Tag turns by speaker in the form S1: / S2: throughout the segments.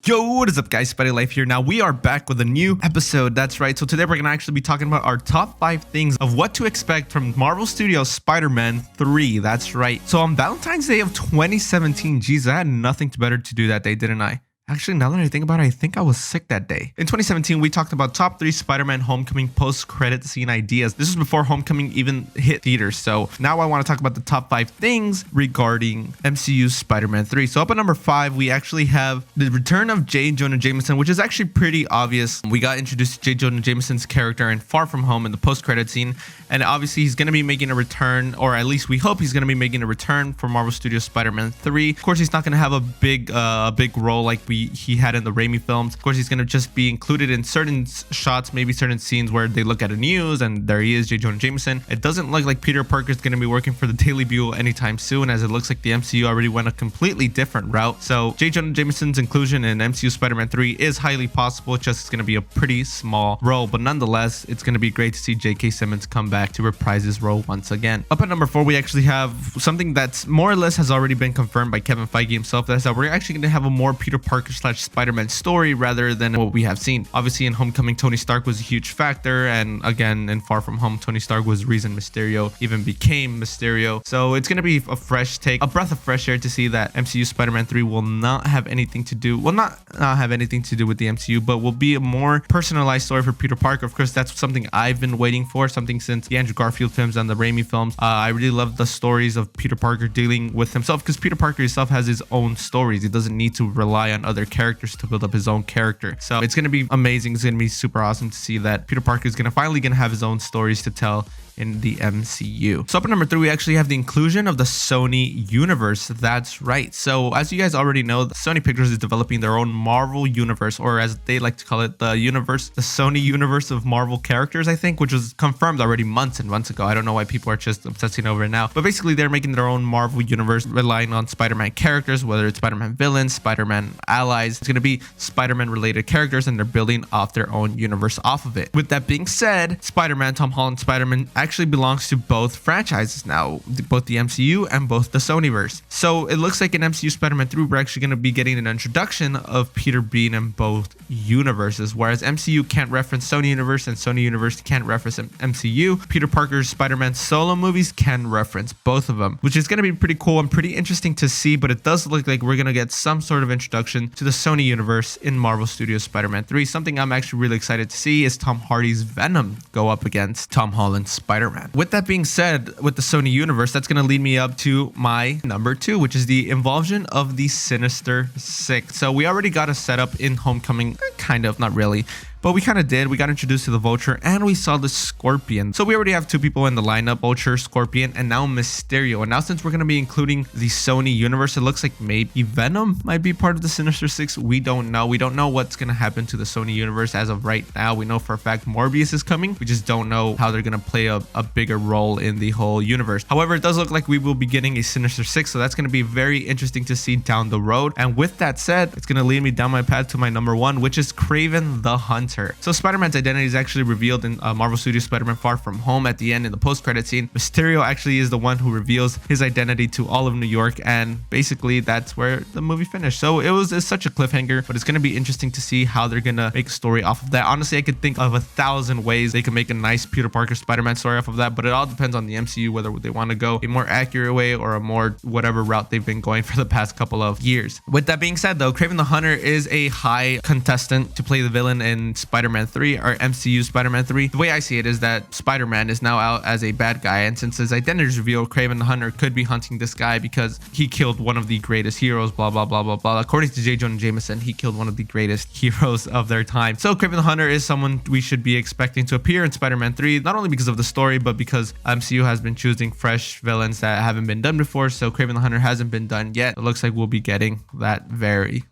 S1: Yo, what is up guys, Spidey Life here. Now we are back with a new episode, that's right. So today we're going to actually be talking about our top 5 things of what to expect from Marvel Studios Spider-Man 3, that's right. So on Valentine's Day of 2017, geez, I had nothing better to do that day, didn't I? Actually, now that I think about it, I think I was sick that day. In 2017, we talked about top 3 Spider-Man Homecoming post-credit scene ideas. This was before Homecoming even hit theaters. So now I want to talk about the top 5 things regarding MCU Spider-Man 3. So up at number 5, we actually have the return of J. Jonah Jameson, which is actually pretty obvious. We got introduced to J. Jonah Jameson's character in Far From Home in the post-credit scene. And obviously, he's going to be making a return, or at least we hope he's going to be making a return for Marvel Studios Spider-Man 3. Of course, he's not going to have a big role like he had in the Raimi films. Of course, he's going to just be included in certain shots, maybe certain scenes where they look at the news and there he is, J. Jonah Jameson. It doesn't look like Peter Parker is going to be working for the Daily Bugle anytime soon, as it looks like the MCU already went a completely different route. So J. Jonah Jameson's inclusion in MCU Spider-Man 3 is highly possible. It's just going to be a pretty small role, but nonetheless, it's going to be great to see J.K. Simmons come back to reprise his role once again. Up at number 4, we actually have something that's more or less has already been confirmed by Kevin Feige himself. That's that we're actually going to have a more Peter Parker / Spider-Man story rather than what we have seen. Obviously, in Homecoming, Tony Stark was a huge factor, and again, in Far From Home, Tony Stark was the reason Mysterio even became Mysterio. So it's going to be a fresh take, a breath of fresh air to see that MCU Spider-Man 3 will not have anything to do, well, not have anything to do with the MCU, but will be a more personalized story for Peter Parker. Of course, that's something I've been waiting for, something since the Andrew Garfield films and the Raimi films. I really love the stories of Peter Parker dealing with himself, because Peter Parker himself has his own stories. He doesn't need to rely on other characters to build up his own character. So it's going to be amazing. It's going to be super awesome to see that Peter Parker is finally going to have his own stories to tell in the MCU. So up at number 3, we actually have the inclusion of the Sony Universe. That's right. So as you guys already know, Sony Pictures is developing their own Marvel Universe, or as they like to call it, the Sony Universe of Marvel characters, I think, which was confirmed already months and months ago. I don't know why people are just obsessing over it now, but basically they're making their own Marvel Universe relying on Spider-Man characters, whether it's Spider-Man villains, Spider-Man allies. It's going to be Spider-Man related characters, and they're building off their own universe off of it. With that being said, Spider-Man, Tom Holland Spider-Man actually belongs to both franchises now, both the MCU and both the Sonyverse. So it looks like in MCU Spider-Man 3, we're actually going to be getting an introduction of Peter being in both universes, whereas MCU can't reference Sony Universe and Sony Universe can't reference MCU. Peter Parker's Spider-Man solo movies can reference both of them, which is going to be pretty cool and pretty interesting to see, but it does look like we're going to get some sort of introduction to the Sony Universe in Marvel Studios Spider-Man 3. Something I'm actually really excited to see is Tom Hardy's Venom go up against Tom Holland's Spider-Man. With that being said, with the Sony Universe, that's going to lead me up to my number 2, which is the involvement of the Sinister Six. So we already got a setup in Homecoming, kind of, not really, but we kind of did. We got introduced to the Vulture and we saw the Scorpion. So we already have 2 people in the lineup, Vulture, Scorpion, and now Mysterio. And now since we're going to be including the Sony Universe, it looks like maybe Venom might be part of the Sinister Six. We don't know. We don't know what's going to happen to the Sony Universe as of right now. We know for a fact Morbius is coming. We just don't know how they're going to play a bigger role in the whole universe. However, it does look like we will be getting a Sinister Six, so that's going to be very interesting to see down the road. And with that said, it's going to lead me down my path to my number 1, which is Kraven the Hunter. So Spider-Man's identity is actually revealed in Marvel Studios Spider-Man Far From Home at the end in the post-credit scene. Mysterio actually is the one who reveals his identity to all of New York, and basically that's where the movie finished. So it's such a cliffhanger, but it's going to be interesting to see how they're going to make a story off of that. Honestly, I could think of 1,000 ways they can make a nice Peter Parker Spider-Man story off of that, but it all depends on the MCU whether they want to go a more accurate way or a more whatever route they've been going for the past couple of years. With that being said, though, Kraven the Hunter is a high contestant to play the villain in Spider-Man 3 or MCU Spider-Man 3. The way I see it is that Spider-Man is now out as a bad guy, and since his identity is revealed, Kraven the Hunter could be hunting this guy because he killed one of the greatest heroes, blah blah blah blah blah. According to J. Jonah Jameson, he killed one of the greatest heroes of their time. So Kraven the Hunter is someone we should be expecting to appear in Spider-Man 3, not only because of the story, but because MCU has been choosing fresh villains that haven't been done before. So Kraven the Hunter hasn't been done yet. It looks like we'll be getting that very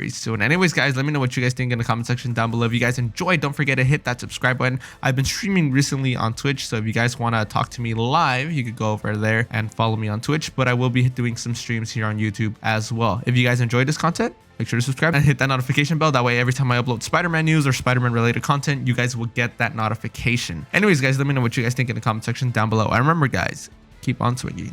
S1: soon. Anyways, guys, let me know what you guys think in the comment section down below. If you guys enjoyed, don't forget to hit that subscribe button. I've been streaming recently on Twitch, so if you guys want to talk to me live, you could go over there and follow me on Twitch, but I will be doing some streams here on YouTube as well. If you guys enjoyed this content, make sure to subscribe and hit that notification bell. That way, every time I upload Spider-Man news or Spider-Man related content, you guys will get that notification. Anyways, guys, let me know what you guys think in the comment section down below. And remember, guys, keep on swinging.